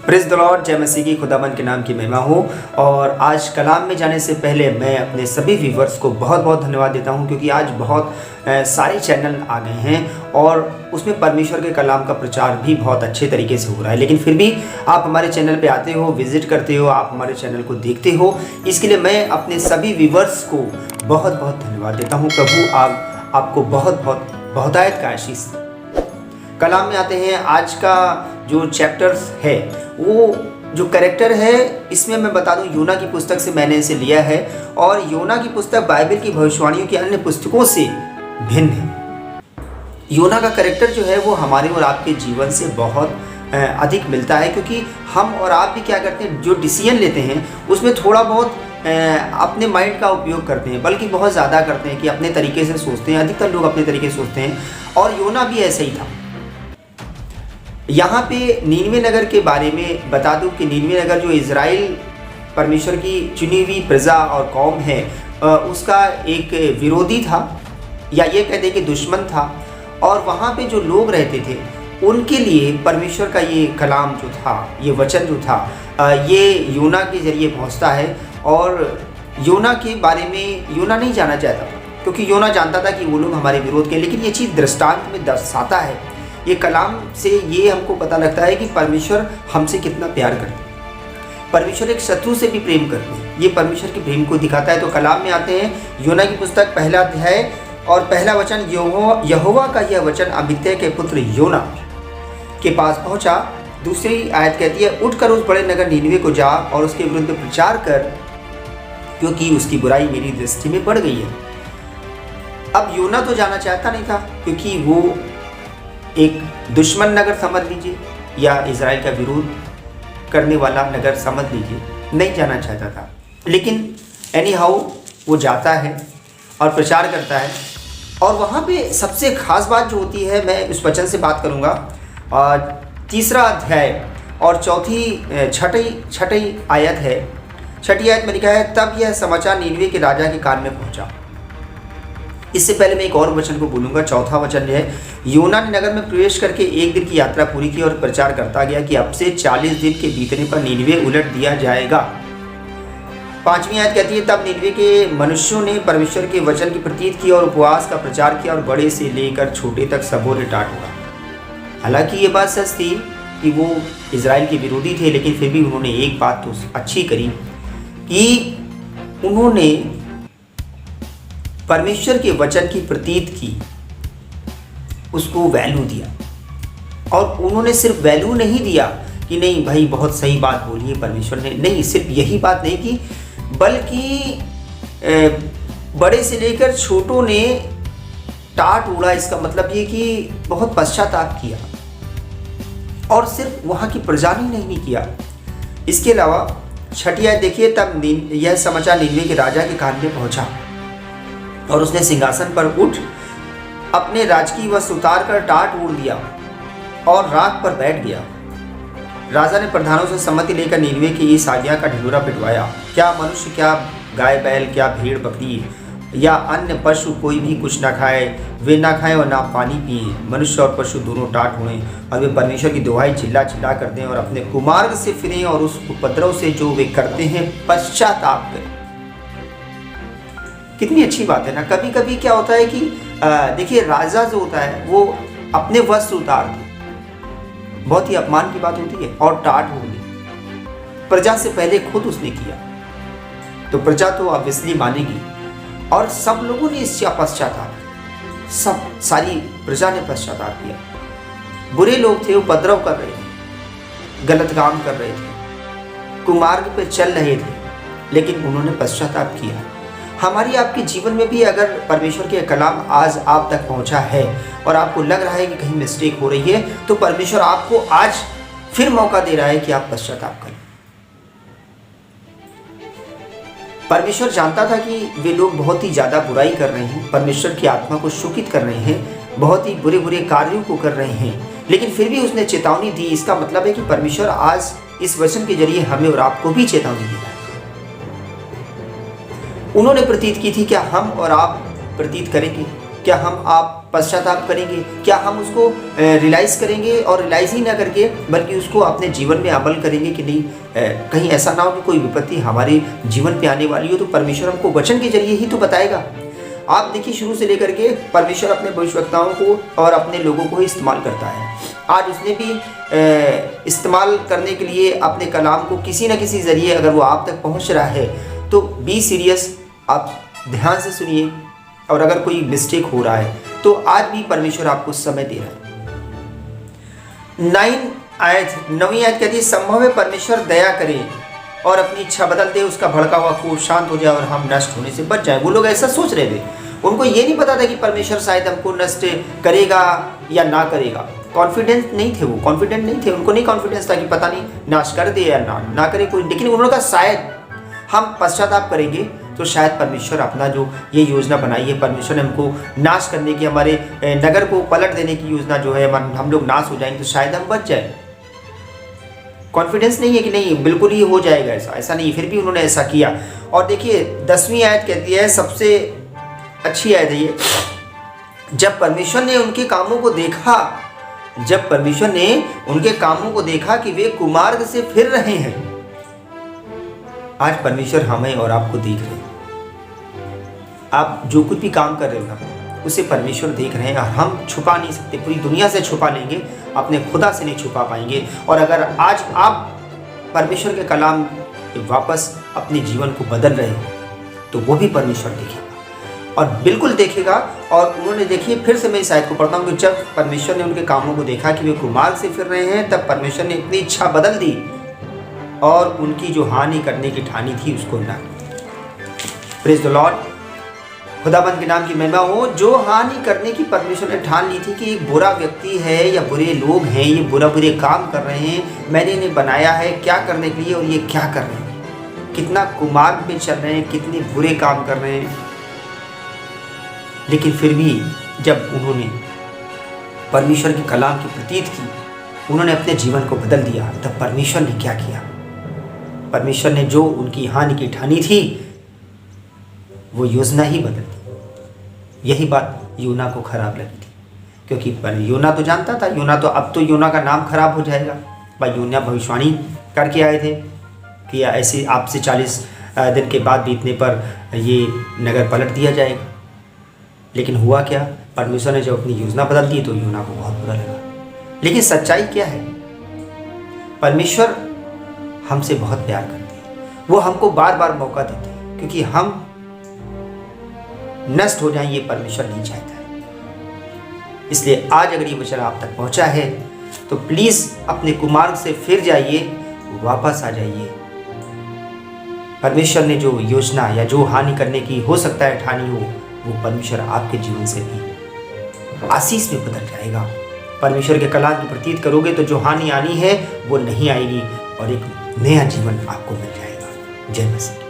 Praise the Lord, जय मसीह की, खुदाबंद के नाम की महिमा हो। और आज कलाम में जाने से पहले मैं अपने सभी व्यूवर्स को बहुत बहुत धन्यवाद देता हूं, क्योंकि आज बहुत सारे चैनल आ गए हैं और उसमें परमेश्वर के कलाम का प्रचार भी बहुत अच्छे तरीके से हो रहा है। लेकिन फिर भी आप हमारे चैनल पे आते हो, विजिट करते हो, आप हमारे चैनल को देखते हो, इसके लिए मैं अपने सभी व्यूवर्स को बहुत बहुत धन्यवाद देता हूँ। प्रभु आपको बहुत बहुत बहुतायत का आशीष। कलाम में आते हैं। आज का जो चैप्टर्स है, वो जो कैरेक्टर है, इसमें मैं बता दूं योना की पुस्तक से मैंने इसे लिया है। और योना की पुस्तक बाइबल की भविष्यवाणियों की अन्य पुस्तकों से भिन्न है। योना का कैरेक्टर जो है वो हमारे और आपके जीवन से बहुत अधिक मिलता है, क्योंकि हम और आप भी क्या करते हैं, जो डिसीजन लेते हैं उसमें थोड़ा बहुत अपने माइंड का उपयोग करते हैं, बल्कि बहुत ज़्यादा करते हैं कि अपने तरीके से सोचते हैं। अधिकतर लोग अपने तरीके से सोचते हैं और योना भी ऐसे ही था। यहाँ पे नीनवे नगर के बारे में बता दूं कि नीनवे नगर जो इज़राइल परमेश्वर की चुनी हुई प्रजा और कौम है, उसका एक विरोधी था, या ये कहते हैं कि दुश्मन था। और वहाँ पे जो लोग रहते थे उनके लिए परमेश्वर का ये कलाम जो था, ये वचन जो था, ये योना के ज़रिए पहुँचता है। और योना के बारे में योना नहीं जाना चाहता, क्योंकि योना जानता था कि वो लोग हमारे विरोध के। लेकिन ये चीज़ दृष्टांत में दर्शाता है। ये कलाम से ये हमको पता लगता है कि परमेश्वर हमसे कितना प्यार करते हैं। परमेश्वर एक शत्रु से भी प्रेम करते हैं। ये परमेश्वर के प्रेम को दिखाता है। तो कलाम में आते हैं, योना की पुस्तक पहला अध्याय और पहला वचन। यहोवा का यह वचन अमित्तै के पुत्र योना के पास पहुंचा। दूसरी आयत कहती है, उठकर उस बड़े नगर नीनवे को जा और उसके विरुद्ध प्रचार कर, क्योंकि उसकी बुराई मेरी दृष्टि में बढ़ गई है। अब योना तो जाना चाहता नहीं था, क्योंकि वो एक दुश्मन नगर समझ लीजिए, या इज़राइल का विरोध करने वाला नगर समझ लीजिए, नहीं जाना चाहता था। लेकिन एनी हाउ वो जाता है और प्रचार करता है। और वहाँ पे सबसे ख़ास बात जो होती है, मैं उस वचन से बात करूँगा। तीसरा अध्याय और छठी आयत है। छठी आयत में लिखा है, तब यह समाचार नीनवे के राजा के कान में पहुँचा। इससे पहले मैं एक और वचन को बोलूँगा। चौथा वचन है, योना ने नगर में प्रवेश करके एक दिन की यात्रा पूरी की और प्रचार करता गया कि अब से 40 दिन के बीतने पर नीनवे उलट दिया जाएगा। पांचवी आयत कहती है, तब नीनवे के मनुष्यों ने परमेश्वर के वचन की प्रतीत की और उपवास का प्रचार किया, और बड़े से लेकर छोटे तक सबों ने टाट उड़ा। हालांकि ये बात सच थी कि वो इज़राइल के विरोधी थे, लेकिन फिर भी उन्होंने एक बात तो अच्छी करी कि उन्होंने परमेश्वर के वचन की प्रतीत की, उसको वैल्यू दिया। और उन्होंने सिर्फ वैल्यू नहीं दिया कि नहीं भाई बहुत सही बात बोली है परमेश्वर ने, नहीं, सिर्फ यही बात नहीं की, बल्कि बड़े से लेकर छोटों ने टाट उड़ा। इसका मतलब ये कि बहुत पश्चाताप किया। और सिर्फ वहाँ की प्रजा ने नहीं किया, इसके अलावा छठी आयत देखिए, तब यह समाचार नीनवे के राजा के कान में पहुँचा और उसने सिंहासन पर उठ अपने राजकीय वस्त्र उतार कर टाट उड़ दिया और राख पर बैठ गया। राजा ने प्रधानों से सम्मति लेकर नीनवे की इस आज्ञा का ढिंढोरा पिटवाया, क्या मनुष्य, क्या गाय बैल, क्या भेड़ बकरी या अन्य पशु कोई भी कुछ ना खाए, वे ना खाएं और ना पानी पिए। मनुष्य और पशु दोनों टाट उड़ें और वे परमेश्वर की दुहाई चिल्ला चिल्ला कर दें और अपने कुमार्ग से फिरें और उस उपद्रव से जो वे करते हैं पश्चाताप करें। कितनी अच्छी बात है ना। कभी कभी क्या होता है कि देखिए, राजा जो होता है वो अपने वस्त्र उतार दे, बहुत ही अपमान की बात होती है, और टाट हो गई। प्रजा से पहले खुद उसने किया, तो प्रजा तो ऑब्वियसली मानेगी। और सब लोगों ने इसका पश्चाताप, सारी प्रजा ने पश्चाताप किया। बुरे लोग थे, उपद्रव कर रहे थे, गलत काम कर रहे थे, कुमार्ग पे चल रहे थे, लेकिन उन्होंने पश्चाताप किया। हमारी आपके जीवन में भी अगर परमेश्वर के कलाम आज आप तक पहुंचा है और आपको लग रहा है कि कहीं मिस्टेक हो रही है, तो परमेश्वर आपको आज फिर मौका दे रहा है कि आप पश्चाताप करें। परमेश्वर जानता था कि वे लोग बहुत ही ज़्यादा बुराई कर रहे हैं, परमेश्वर की आत्मा को शोकित कर रहे हैं, बहुत ही बुरे बुरे कार्यों को कर रहे हैं, लेकिन फिर भी उसने चेतावनी दी। इसका मतलब है कि परमेश्वर आज इस वचन के जरिए हमें और आपको भी चेतावनी दी है। उन्होंने प्रतीत की थी, क्या हम और आप प्रतीत करेंगे? क्या हम आप पश्चाताप करेंगे? क्या हम उसको रियलाइज़ करेंगे और रियलाइज़ ही ना करके बल्कि उसको अपने जीवन में अमल करेंगे कि नहीं कहीं ऐसा ना हो कि कोई विपत्ति हमारे जीवन पे आने वाली हो तो परमेश्वर हमको वचन के जरिए ही तो बताएगा। आप देखिए शुरू से लेकर के परमेश्वर अपने भविष्यवक्ताओं को और अपने लोगों को ही इस्तेमाल करता है। आज उसने भी इस्तेमाल करने के लिए अपने कलाम को किसी न किसी ज़रिए अगर वो आप तक पहुंच रहा है तो बी सीरियस, आप ध्यान से सुनिए। और अगर कोई मिस्टेक हो रहा है तो आज भी परमेश्वर आपको समय दे रहा है। 9वीं आयत कहती है, संभव है परमेश्वर दया करे और अपनी इच्छा बदल दे, उसका भड़का हुआ खून शांत हो जाए और हम नष्ट होने से बच जाए। वो लोग ऐसा सोच रहे थे, उनको ये नहीं पता था कि परमेश्वर शायद हमको नष्ट करेगा या ना करेगा। कॉन्फिडेंस नहीं थे, वो कॉन्फिडेंट नहीं थे, उनको नहीं कॉन्फिडेंस था कि पता नहीं नाश कर दे या ना करे कोई। लेकिन उन्होंने कहा शायद हम पश्चाताप करेंगे तो शायद परमेश्वर अपना जो ये योजना बनाई है, परमेश्वर ने हमको नाश करने की, हमारे नगर को पलट देने की योजना जो है, हम लोग नाश हो जाएंगे तो शायद हम बच जाए। कॉन्फिडेंस नहीं है कि नहीं बिल्कुल ही हो जाएगा, ऐसा नहीं, फिर भी उन्होंने ऐसा किया। और देखिए 10वीं आयत कहती है, सबसे अच्छी आयत है ये, जब परमेश्वर ने उनके कामों को देखा, जब परमेश्वर ने उनके कामों को देखा कि वे कुमार्ग से फिर रहे हैं। आज परमेश्वर हमें और आपको देख रहे हैं। आप जो कुछ भी काम कर रहे हो ना उसे परमेश्वर देख रहे हैं और हम छुपा नहीं सकते। पूरी दुनिया से छुपा लेंगे, अपने खुदा से नहीं छुपा पाएंगे। और अगर आज आप परमेश्वर के कलाम वापस अपने जीवन को बदल रहे हो तो वो भी परमेश्वर देखेगा और बिल्कुल देखेगा। और उन्होंने देखिए, फिर से मैं इस आयत को पढ़ता हूँ कि जब परमेश्वर ने उनके कामों को देखा कि वे कुमार्ग से फिर रहे हैं, तब परमेश्वर ने अपनी इच्छा बदल दी और उनकी जो हानि करने की ठानी थी उसको ना। प्रेज द लॉर्ड, खुदाबंद के नाम की महिमा हो। जो हानि करने की परमेश्वर ने ठान ली थी कि एक बुरा व्यक्ति है या बुरे लोग हैं, ये बुरे काम कर रहे हैं, मैंने इन्हें बनाया है क्या करने के लिए और ये क्या कर रहे हैं, कितना कुमार्ग पे चल रहे हैं, कितने बुरे काम कर रहे हैं। लेकिन फिर भी जब उन्होंने परमेश्वर के कलाम की प्रतीत की, उन्होंने अपने जीवन को बदल दिया, तब परमेश्वर ने क्या किया? परमेश्वर ने जो उनकी हानि की ठानी थी वो योजना ही बदल दी। यही बात यूना को खराब लगी थी, क्योंकि यूना तो जानता था, यूना तो अब तो यूना का नाम खराब हो जाएगा। भाई यूना भविष्यवाणी करके आए थे कि ऐसे आपसे 40 दिन के बाद बीतने पर ये नगर पलट दिया जाएगा। लेकिन हुआ क्या? परमेश्वर ने जब अपनी योजना बदल दी तो यूना को बहुत बुरा लगा। लेकिन सच्चाई क्या है? परमेश्वर हमसे बहुत प्यार करते हैं, वो हमको बार बार मौका देते हैं, क्योंकि हम नष्ट हो जाएं ये परमेश्वर नहीं चाहता है। इसलिए आज अगर ये वचन आप तक पहुंचा है तो प्लीज अपने कुमार्ग से फिर जाइए, वापस आ जाइए। परमेश्वर ने जो योजना या जो हानि करने की हो सकता है ठानी हो, वो परमेश्वर आपके जीवन से भी आशीष में बदल जाएगा। परमेश्वर के कलाम की प्रतीत करोगे तो जो हानि आनी है वो नहीं आएगी और एक नया जीवन आपको मिल जाएगा। जय मसीह।